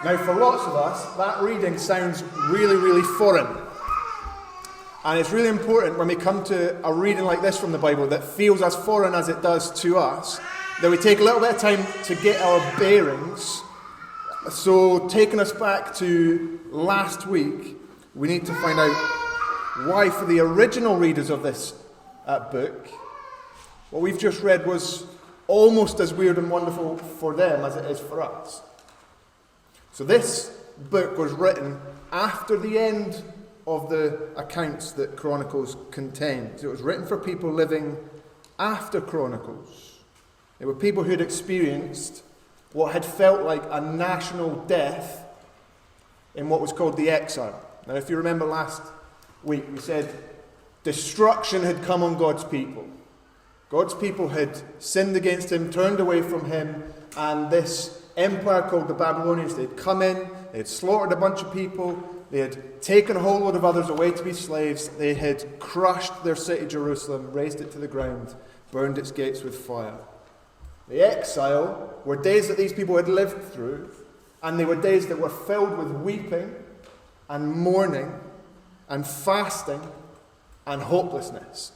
Now, for lots of us, that reading sounds really, really foreign. And it's really important when we come to a reading like this from the Bible that feels as foreign as it does to us, that we take a little bit of time to get our bearings. So, taking us back to last week, we need to find out why, for the original readers of this book, what we've just read was almost as weird and wonderful for them as it is for us. So this book was written after the end of the accounts that Chronicles contains. It was written for people living after Chronicles. They were people who had experienced what had felt like a national death in what was called the exile. Now, if you remember last week, we said destruction had come on God's people. God's people had sinned against him, turned away from him, and this empire called the Babylonians, they'd come in, they had slaughtered a bunch of people, they had taken a whole load of others away to be slaves, they had crushed their city Jerusalem, razed it to the ground, burned its gates with fire. The exile were days that these people had lived through, and they were days that were filled with weeping and mourning and fasting and hopelessness.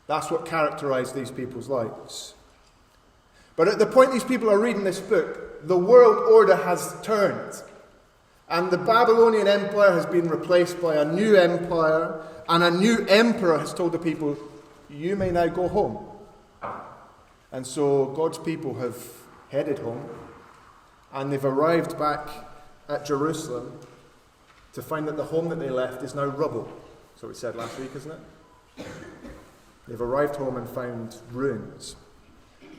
That's what characterized these people's lives. But at the point these people are reading this book, the world order has turned. And the Babylonian Empire has been replaced by a new empire, and a new emperor has told the people, you may now go home. And so God's people have headed home, and they've arrived back at Jerusalem to find that the home that they left is now rubble. That's what we said last week, isn't it? They've arrived home and found ruins.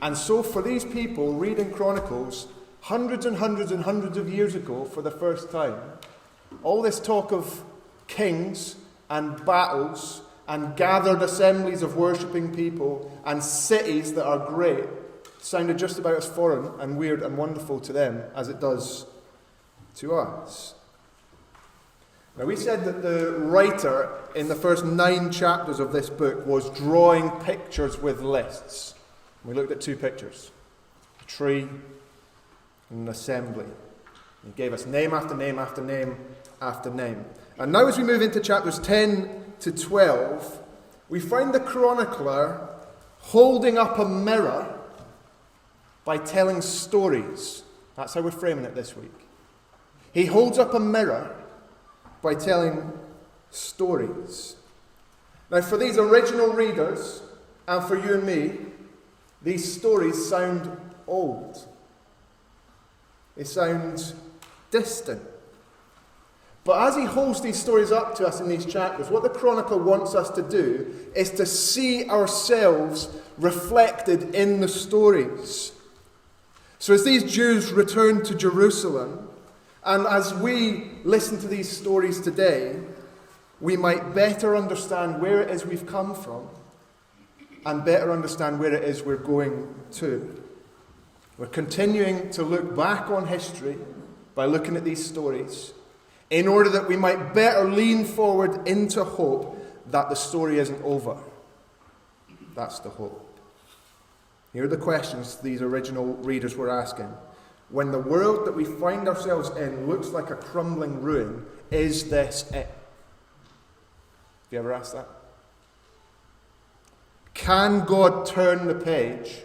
And so for these people, reading Chronicles, hundreds and hundreds and hundreds of years ago, for the first time, all this talk of kings and battles and gathered assemblies of worshipping people and cities that are great sounded just about as foreign and weird and wonderful to them as it does to us. Now, we said that the writer in the first 9 chapters of this book was drawing pictures with lists. We looked at 2 pictures, a tree and an assembly. He gave us name after name after name after name. And now as we move into chapters 10 to 12, we find the chronicler holding up a mirror by telling stories. That's how we're framing it this week. He holds up a mirror by telling stories. Now, for these original readers, and for you and me, these stories sound old. They sound distant. But as he holds these stories up to us in these chapters, what the chronicler wants us to do is to see ourselves reflected in the stories. So as these Jews return to Jerusalem, and as we listen to these stories today, we might better understand where it is we've come from and better understand where it is we're going to. We're continuing to look back on history by looking at these stories in order that we might better lean forward into hope that the story isn't over. That's the hope. Here are the questions these original readers were asking. When the world that we find ourselves in looks like a crumbling ruin, is this it? Have you ever asked that? Can God turn the page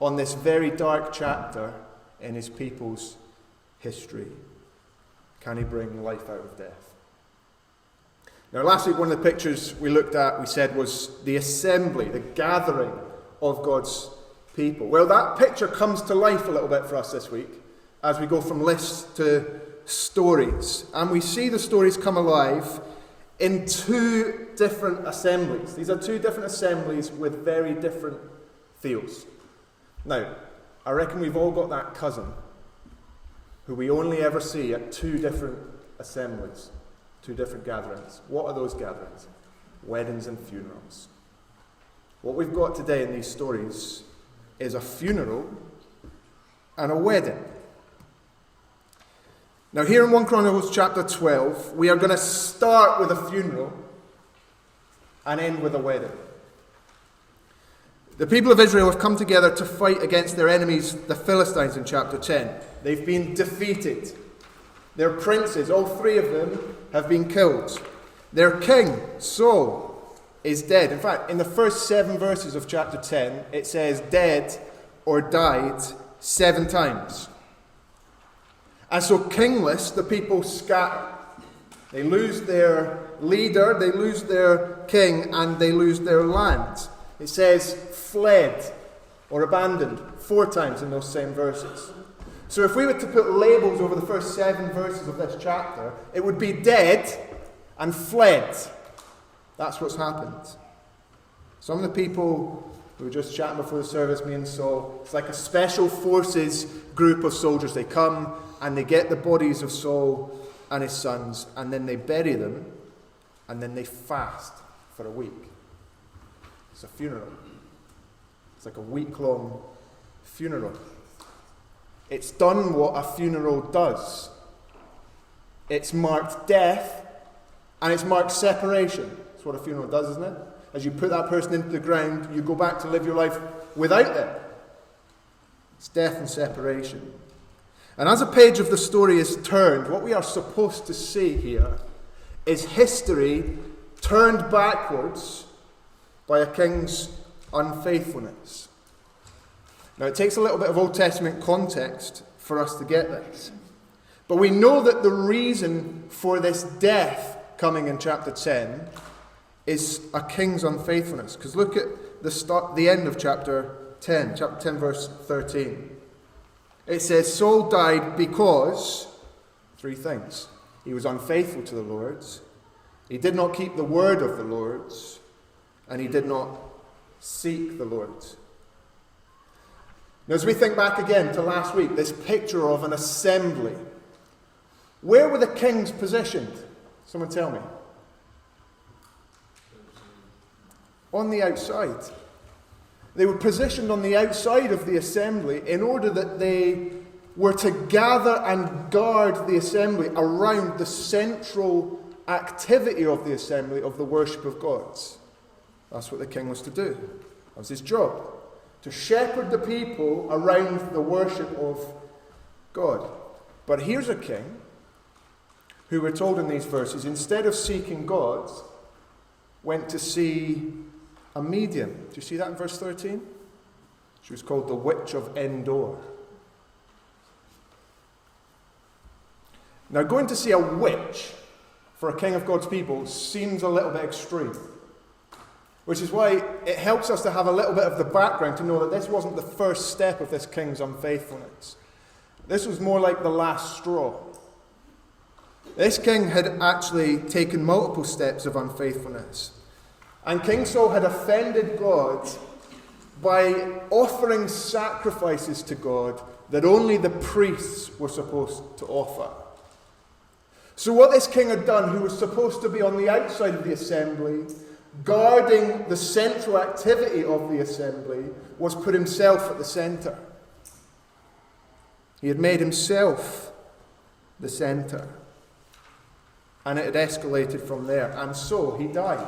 on this very dark chapter in his people's history? Can he bring life out of death? Now, last week, one of the pictures we looked at, we said, was the assembly, the gathering of God's people. Well, that picture comes to life a little bit for us this week as we go from lists to stories. And we see the stories come alive in 2 different assemblies. These are 2 different assemblies with very different feels. Now, I reckon we've all got that cousin who we only ever see at 2 different assemblies, 2 different gatherings. What are those gatherings? Weddings and funerals. What we've got today in these stories is a funeral and a wedding. Now, here in 1 Chronicles chapter 12, we are going to start with a funeral and end with a wedding. The people of Israel have come together to fight against their enemies, the Philistines, in chapter 10. They've been defeated. Their princes, all three of them, have been killed. Their king, Saul, is dead. In fact, in the first 7 verses of chapter 10, it says dead or died 7 times. And so kingless, the people scatter. They lose their leader, they lose their king, and they lose their land. It says fled or abandoned 4 times in those same verses. So if we were to put labels over the first 7 verses of this chapter, it would be dead and fled. That's what's happened. Some of the people who were just chatting before the service, me and Saul, it's like a special forces group of soldiers. They come and they get the bodies of Saul and his sons, and then they bury them, and then they fast for a week. It's a funeral. It's like a week-long funeral. It's done what a funeral does. It's marked death, and it's marked separation. That's what a funeral does, isn't it? As you put that person into the ground, you go back to live your life without them. It's death and separation. And as a page of the story is turned, what we are supposed to see here is history turned backwards by a king's unfaithfulness. Now, it takes a little bit of Old Testament context for us to get this. But we know that the reason for this death coming in chapter 10 is a king's unfaithfulness. Because look at the end of chapter 10 verse 13. It says, Saul died because 3 things. He was unfaithful to the Lord, he did not keep the word of the Lord, and he did not seek the Lord. Now, as we think back again to last week, this picture of an assembly, where were the kings positioned? Someone tell me. On the outside. They were positioned on the outside of the assembly in order that they were to gather and guard the assembly around the central activity of the assembly of the worship of God. That's what the king was to do. That was his job. To shepherd the people around the worship of God. But here's a king who, we're told in these verses, instead of seeking God, went to see a medium. Do you see that in verse 13? She was called the Witch of Endor. Now, going to see a witch for a king of God's people seems a little bit extreme. Which is why it helps us to have a little bit of the background to know that this wasn't the first step of this king's unfaithfulness. This was more like the last straw. This king had actually taken multiple steps of unfaithfulness. And King Saul had offended God by offering sacrifices to God that only the priests were supposed to offer. So what this king had done, who was supposed to be on the outside of the assembly, guarding the central activity of the assembly, was put himself at the centre. He had made himself the centre. And it had escalated from there. And so he died,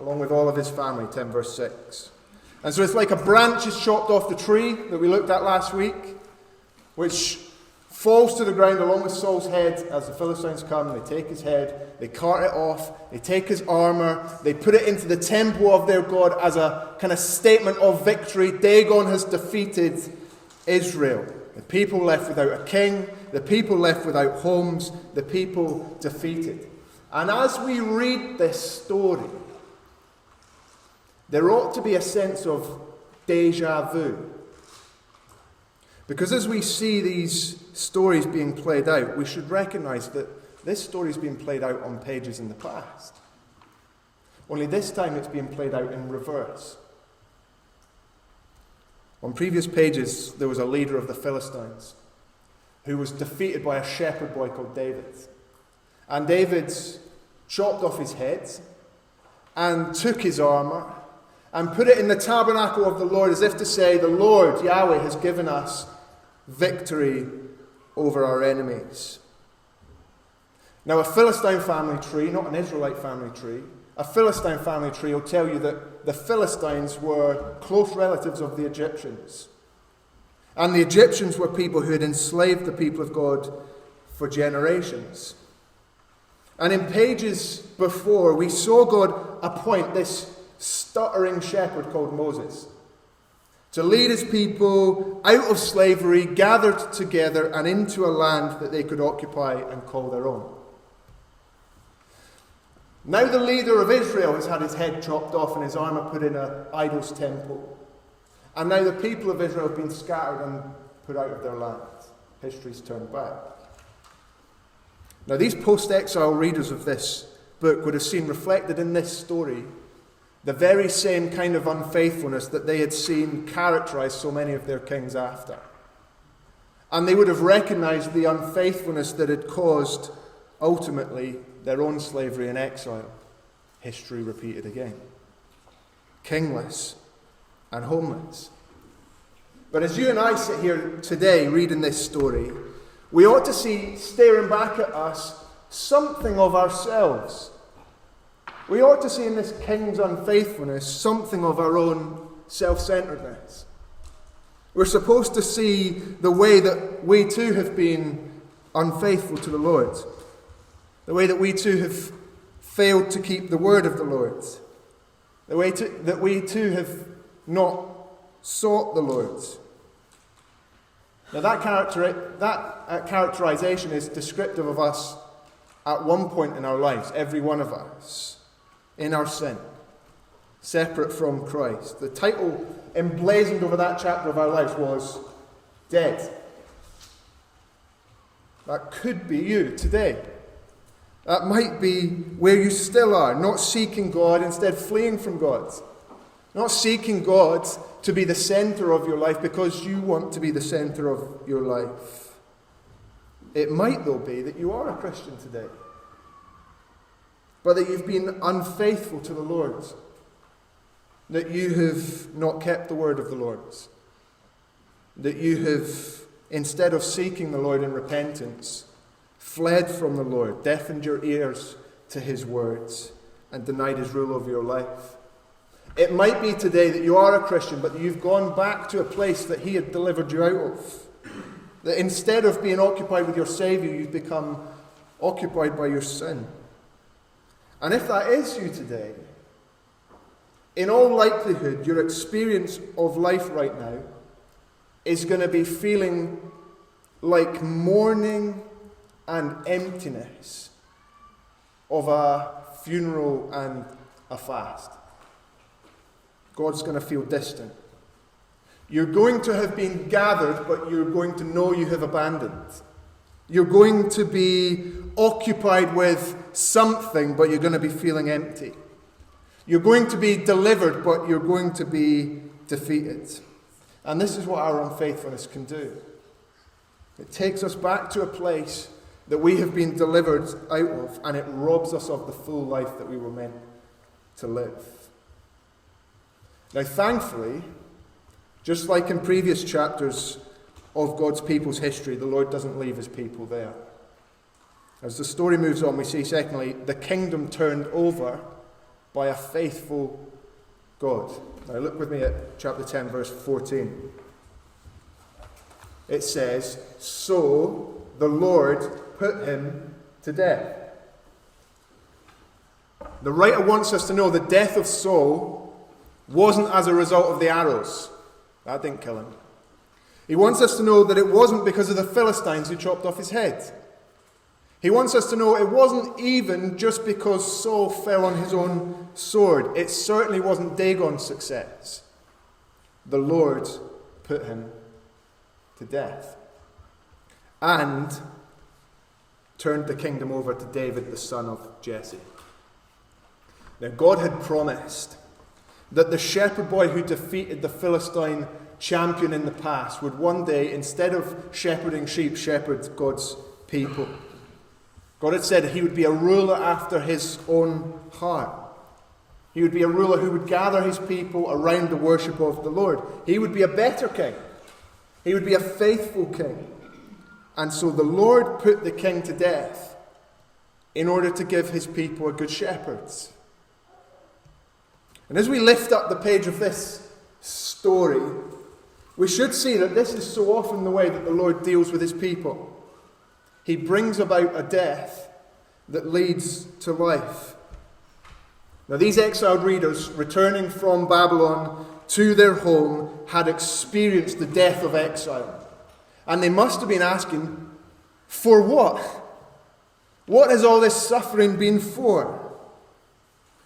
along with all of his family, 10 verse 6. And so it's like a branch is chopped off the tree that we looked at last week, which falls to the ground along with Saul's head as the Philistines come. They take his head, they cart it off, they take his armour, they put it into the temple of their God as a kind of statement of victory. Dagon has defeated Israel. The people left without a king, the people left without homes, the people defeated. And as we read this story, there ought to be a sense of déjà vu. Because as we see these stories being played out, we should recognise that this story is being played out on pages in the past. Only this time it's being played out in reverse. On previous pages, there was a leader of the Philistines who was defeated by a shepherd boy called David. And David chopped off his head and took his armour and put it in the tabernacle of the Lord, as if to say, the Lord, Yahweh, has given us victory over our enemies. Now, a Philistine family tree, not an Israelite family tree, a Philistine family tree will tell you that the Philistines were close relatives of the Egyptians. And the Egyptians were people who had enslaved the people of God for generations. And in pages before, we saw God appoint this stuttering shepherd called Moses to lead his people out of slavery, gathered together, and into a land that they could occupy and call their own. Now the leader of Israel has had his head chopped off and his armour put in an idol's temple. And now the people of Israel have been scattered and put out of their land. History's turned back. Now these post-exile readers of this book would have seen reflected in this story the very same kind of unfaithfulness that they had seen characterize so many of their kings after. And they would have recognized the unfaithfulness that had caused, ultimately, their own slavery and exile. History repeated again. Kingless and homeless. But as you and I sit here today reading this story, we ought to see, staring back at us, something of ourselves. We ought to see in this king's unfaithfulness something of our own self-centeredness. We're supposed to see the way that we too have been unfaithful to the Lord. The way that we too have failed to keep the word of the Lord. The way that we too have not sought the Lord. Now that characterization is descriptive of us at one point in our lives, every one of us, in our sin, separate from Christ. The title emblazoned over that chapter of our lives was Dead. That could be you today. That might be where you still are, not seeking God, instead fleeing from God. Not seeking God to be the center of your life because you want to be the center of your life. It might, though, be that you are a Christian today, but that you've been unfaithful to the Lord, that you have not kept the word of the Lord, that you have, instead of seeking the Lord in repentance, fled from the Lord, deafened your ears to his words, and denied his rule over your life. It might be today that you are a Christian, but that you've gone back to a place that he had delivered you out of. That instead of being occupied with your Saviour, you've become occupied by your sin. And if that is you today, in all likelihood, your experience of life right now is going to be feeling like mourning and emptiness of a funeral and a fast. God's going to feel distant. You're going to have been gathered, but you're going to know you have abandoned. You're going to be occupied with something, but you're going to be feeling empty. You're going to be delivered, but you're going to be defeated. And this is what our unfaithfulness can do. It takes us back to a place that we have been delivered out of, and it robs us of the full life that we were meant to live. Now, thankfully, just like in previous chapters of God's people's history, the Lord doesn't leave his people there. As the story moves on, we see, secondly, the kingdom turned over by a faithful God. Now, look with me at chapter 10, verse 14. It says, "So the Lord put him to death." The writer wants us to know the death of Saul wasn't as a result of the arrows. That didn't kill him. He wants us to know that it wasn't because of the Philistines who chopped off his head. He wants us to know it wasn't even just because Saul fell on his own sword. It certainly wasn't Dagon's success. The Lord put him to death and turned the kingdom over to David, the son of Jesse. Now, God had promised that the shepherd boy who defeated the Philistine champion in the past would one day, instead of shepherding sheep, shepherd God's people. God had said he would be a ruler after his own heart. He would be a ruler who would gather his people around the worship of the Lord. He would be a better king. He would be a faithful king. And so the Lord put the king to death in order to give his people a good shepherd. And as we lift up the page of this story, we should see that this is so often the way that the Lord deals with his people. he brings about a death that leads to life. Now, these exiled readers, returning from Babylon to their home, had experienced the death of exile. And they must have been asking, for what? What has all this suffering been for?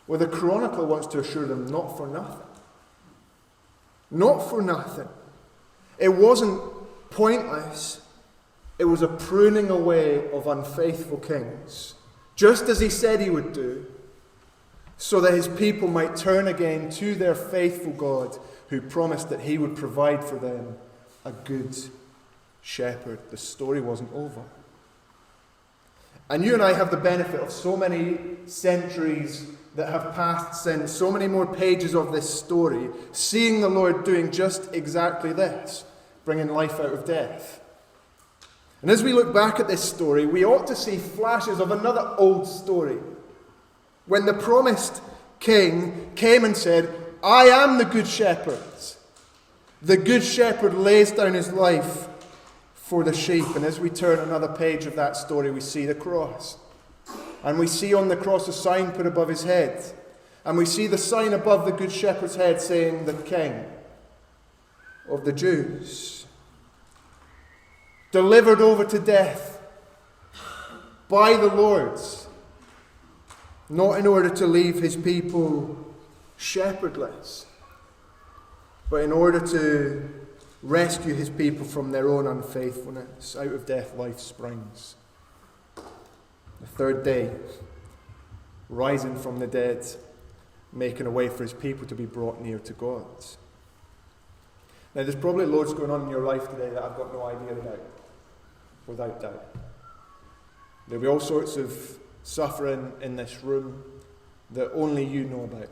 Well, the Chronicle wants to assure them, not for nothing. Not for nothing. It wasn't pointless. It was a pruning away of unfaithful kings, just as he said he would do, so that his people might turn again to their faithful God, who promised that he would provide for them a good shepherd. The story wasn't over. And you and I have the benefit of so many centuries that have passed since, so many more pages of this story, seeing the Lord doing just exactly this, bringing life out of death. And as we look back at this story, we ought to see flashes of another old story, when the promised king came and said, I am the good shepherd. The good shepherd lays down his life for the sheep. And as we turn another page of that story, we see the cross. And we see on the cross a sign put above his head. And we see the sign above the good shepherd's head saying, the King of the Jews. Delivered over to death by the Lord, not in order to leave his people shepherdless, but in order to rescue his people from their own unfaithfulness. Out of death, life springs. The third day, rising from the dead, making a way for his people to be brought near to God. Now, there's probably loads going on in your life today that I've got no idea about, without doubt. There'll be all sorts of suffering in this room that only you know about.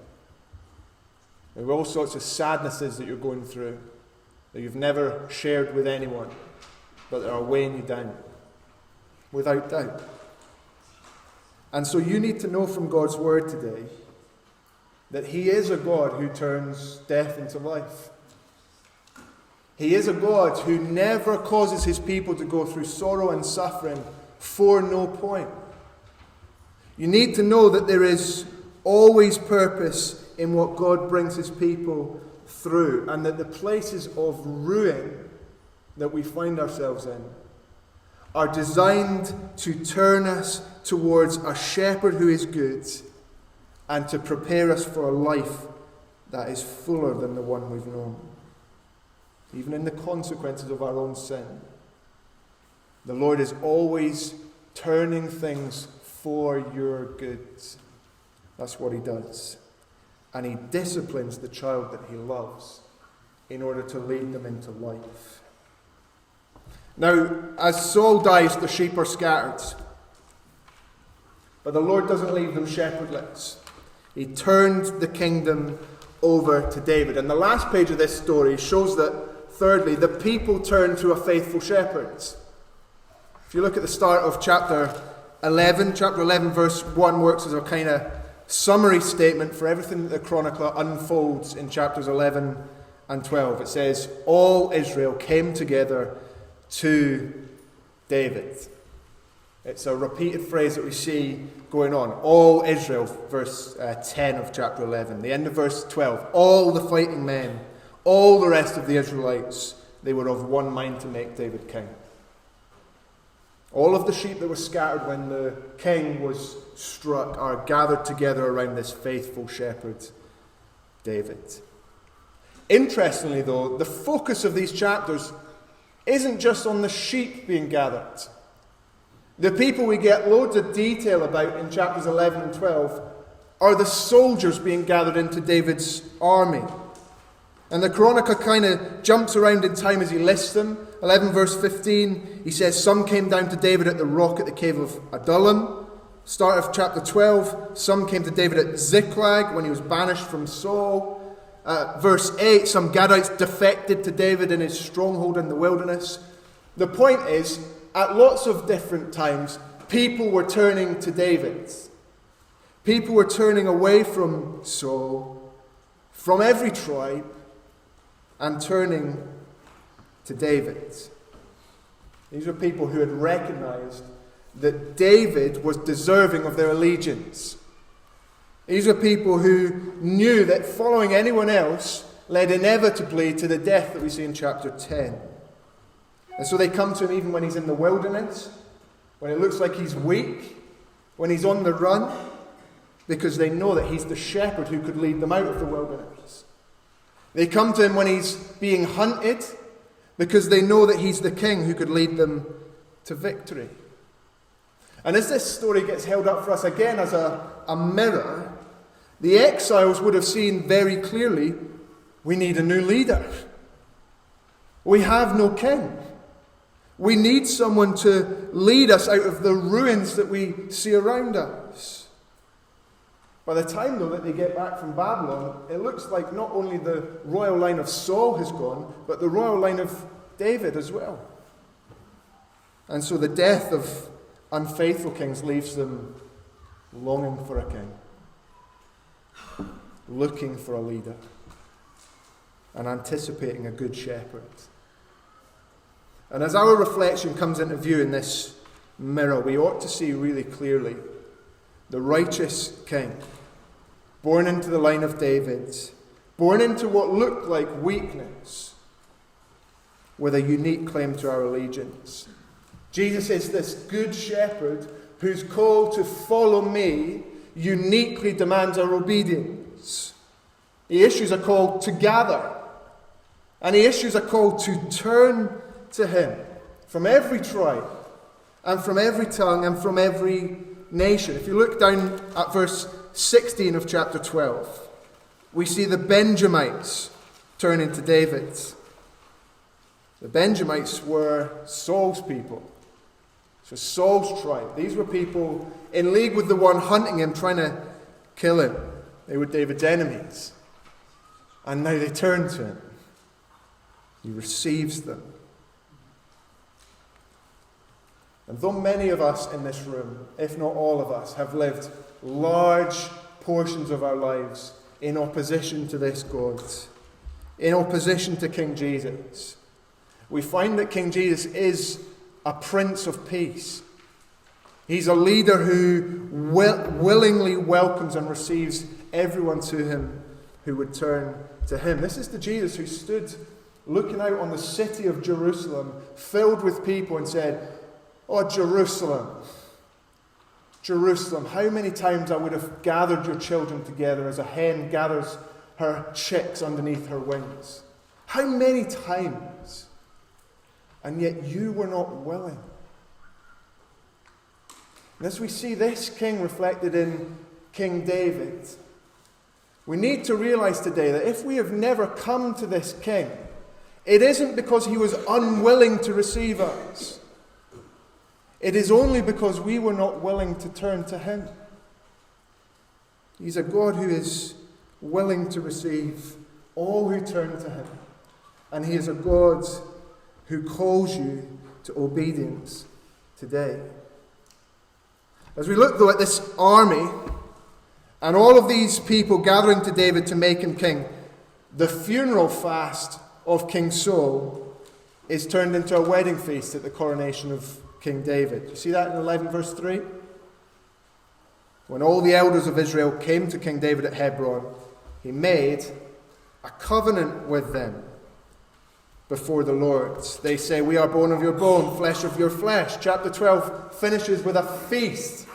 There'll be all sorts of sadnesses that you're going through that you've never shared with anyone, but that are weighing you down, without doubt. And so you need to know from God's word today that he is a God who turns death into life. He is a God who never causes his people to go through sorrow and suffering for no point. You need to know that there is always purpose in what God brings his people through, and that the places of ruin that we find ourselves in are designed to turn us towards a shepherd who is good and to prepare us for a life that is fuller than the one we've known. Even in the consequences of our own sin, the Lord is always turning things for your good. That's what he does. And he disciplines the child that he loves in order to lead them into life. Now, as Saul dies, the sheep are scattered. But the Lord doesn't leave them shepherdless. He turned the kingdom over to David. And the last page of this story shows that, thirdly, the people turn to a faithful shepherd. If you look at the start of chapter 11 verse 1 works as a kind of summary statement for everything that the chronicler unfolds in chapters 11 and 12. It says, all Israel came together to David. It's a repeated phrase that we see going on. All Israel, verse 10 of chapter 11. The end of verse 12. All the fighting men, all the rest of the Israelites, they were of one mind to make David king. All of the sheep that were scattered when the king was struck are gathered together around this faithful shepherd, David. Interestingly, though, the focus of these chapters isn't just on the sheep being gathered. The people we get loads of detail about in chapters 11 and 12 are the soldiers being gathered into David's army. And the chronicler kind of jumps around in time as he lists them. 11 verse 15, he says, some came down to David at the rock at the cave of Adullam. Start of chapter 12, some came to David at Ziklag when he was banished from Saul. Verse 8, some Gadites defected to David in his stronghold in the wilderness. The point is, at lots of different times, people were turning to David. People were turning away from Saul, from every tribe, and turning to David. These were people who had recognized that David was deserving of their allegiance. These were people who knew that following anyone else led inevitably to the death that we see in chapter 10. And so they come to him even when he's in the wilderness, when it looks like he's weak, when he's on the run, because they know that he's the shepherd who could lead them out of the wilderness. They come to him when he's being hunted, because they know that he's the king who could lead them to victory. And as this story gets held up for us again as a mirror, the exiles would have seen very clearly, we need a new leader. We have no king. We need someone to lead us out of the ruins that we see around us. By the time, though, that they get back from Babylon, it looks like not only the royal line of Saul has gone, but the royal line of David as well. And so the death of unfaithful kings leaves them longing for a king, looking for a leader, and anticipating a good shepherd. And as our reflection comes into view in this mirror, we ought to see really clearly the righteous king, born into the line of David, born into what looked like weakness, with a unique claim to our allegiance. Jesus is this good shepherd whose call to follow me uniquely demands our obedience. He issues a call to gather, and he issues a call to turn to him from every tribe and from every tongue and from every nation. If you look down at verse 16 of chapter 12, we see the Benjamites turning to David. The Benjamites were Saul's people. So Saul's tribe. These were people in league with the one hunting him, trying to kill him. They were David's enemies. And now they turn to him. He receives them. And though many of us in this room, if not all of us, have lived large portions of our lives in opposition to this God, in opposition to King Jesus, we find that King Jesus is a Prince of Peace. He's a leader who willingly welcomes and receives everyone to him who would turn to him. This is the Jesus who stood looking out on the city of Jerusalem, filled with people, and said, "Oh, Jerusalem, Jerusalem, how many times I would have gathered your children together as a hen gathers her chicks underneath her wings. How many times? And yet you were not willing." And as we see this king reflected in King David, we need to realize today that if we have never come to this king, it isn't because he was unwilling to receive us. It is only because we were not willing to turn to him. He's a God who is willing to receive all who turn to him. And he is a God who calls you to obedience today. As we look, though, at this army and all of these people gathering to David to make him king, the funeral fast of King Saul is turned into a wedding feast at the coronation of King David. You see that in 11 verse 3? When all the elders of Israel came to King David at Hebron, he made a covenant with them before the Lord. They say, "We are bone of your bone, flesh of your flesh." Chapter 12 finishes with a feast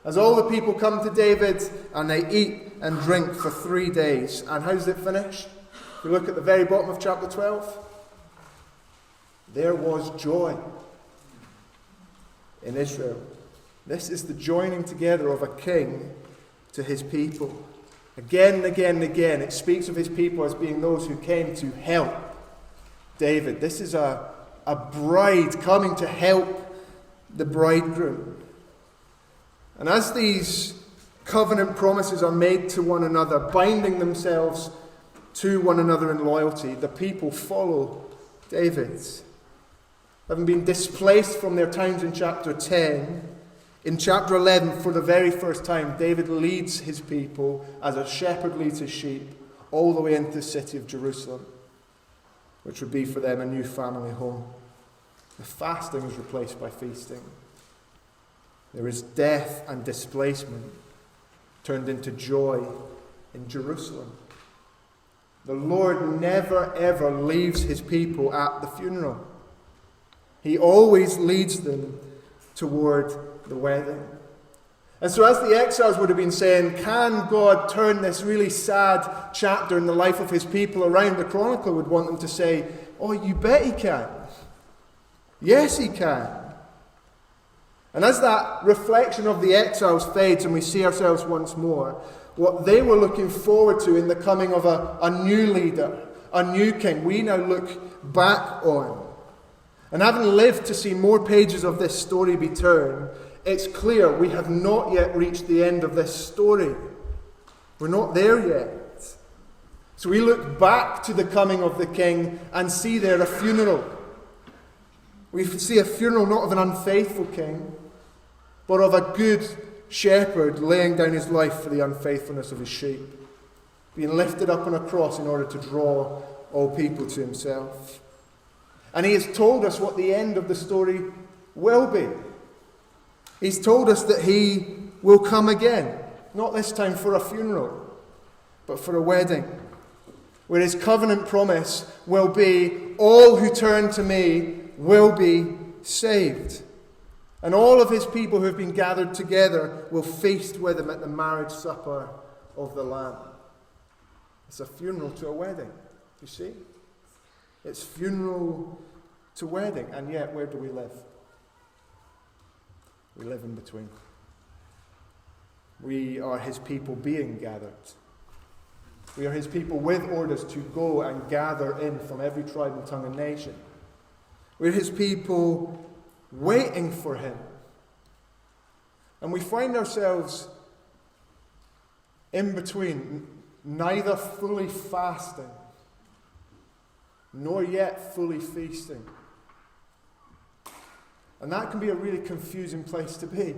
as all the people come to David and they eat and drink for 3 days. And how does it finish? If you look at the very bottom of chapter 12, there was joy in Israel. This is the joining together of a king to his people. Again and again and again, it speaks of his people as being those who came to help David. This is a bride coming to help the bridegroom. And as these covenant promises are made to one another, binding themselves to one another in loyalty, the people follow David. Having been displaced from their towns in chapter 10, in chapter 11, for the very first time, David leads his people as a shepherd leads his sheep all the way into the city of Jerusalem, which would be for them a new family home. The fasting was replaced by feasting. There is death and displacement turned into joy in Jerusalem. The Lord never ever leaves his people at the funeral. He always leads them toward the wedding. And so as the exiles would have been saying, can God turn this really sad chapter in the life of his people around? The Chronicle would want them to say, oh, you bet he can. Yes, he can. And as that reflection of the exiles fades and we see ourselves once more, what they were looking forward to in the coming of a new leader, a new king, we now look back on. And having lived to see more pages of this story be turned, it's clear we have not yet reached the end of this story. We're not there yet. So we look back to the coming of the king and see there a funeral. We see a funeral not of an unfaithful king, but of a good shepherd laying down his life for the unfaithfulness of his sheep, being lifted up on a cross in order to draw all people to himself. And he has told us what the end of the story will be. He's told us that he will come again, not this time for a funeral, but for a wedding, where his covenant promise will be, all who turn to me will be saved. And all of his people who have been gathered together will feast with him at the marriage supper of the Lamb. It's a funeral to a wedding, you see? It's funeral to wedding, and yet where do we live? We live in between. We are his people being gathered. We are his people with orders to go and gather in from every tribe and tongue and nation. We're his people waiting for him. And we find ourselves in between, neither fully fasting, nor yet fully feasting. And that can be a really confusing place to be.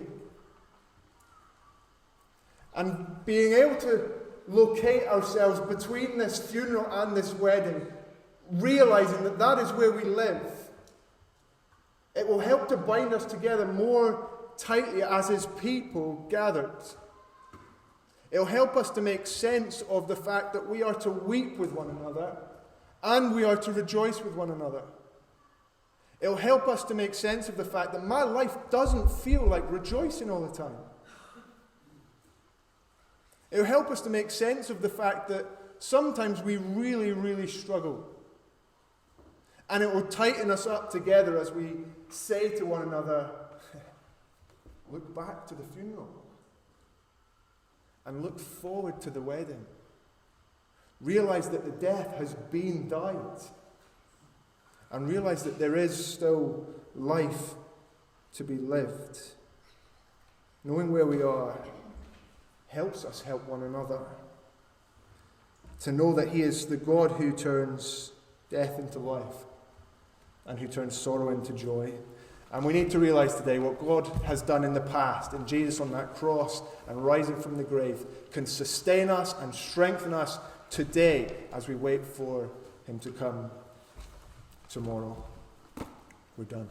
And being able to locate ourselves between this funeral and this wedding, realizing that that is where we live, it will help to bind us together more tightly as his people gathered. It will help us to make sense of the fact that we are to weep with one another and we are to rejoice with one another. It will help us to make sense of the fact that my life doesn't feel like rejoicing all the time. It will help us to make sense of the fact that sometimes we really, really struggle. And it will tighten us up together as we say to one another, look back to the funeral and look forward to the wedding. Realize that the death has been died. And realize that there is still life to be lived. Knowing where we are helps us help one another. To know that he is the God who turns death into life and who turns sorrow into joy. And we need to realize today what God has done in the past, in Jesus on that cross and rising from the grave, can sustain us and strengthen us today as we wait for him to come tomorrow. We're done.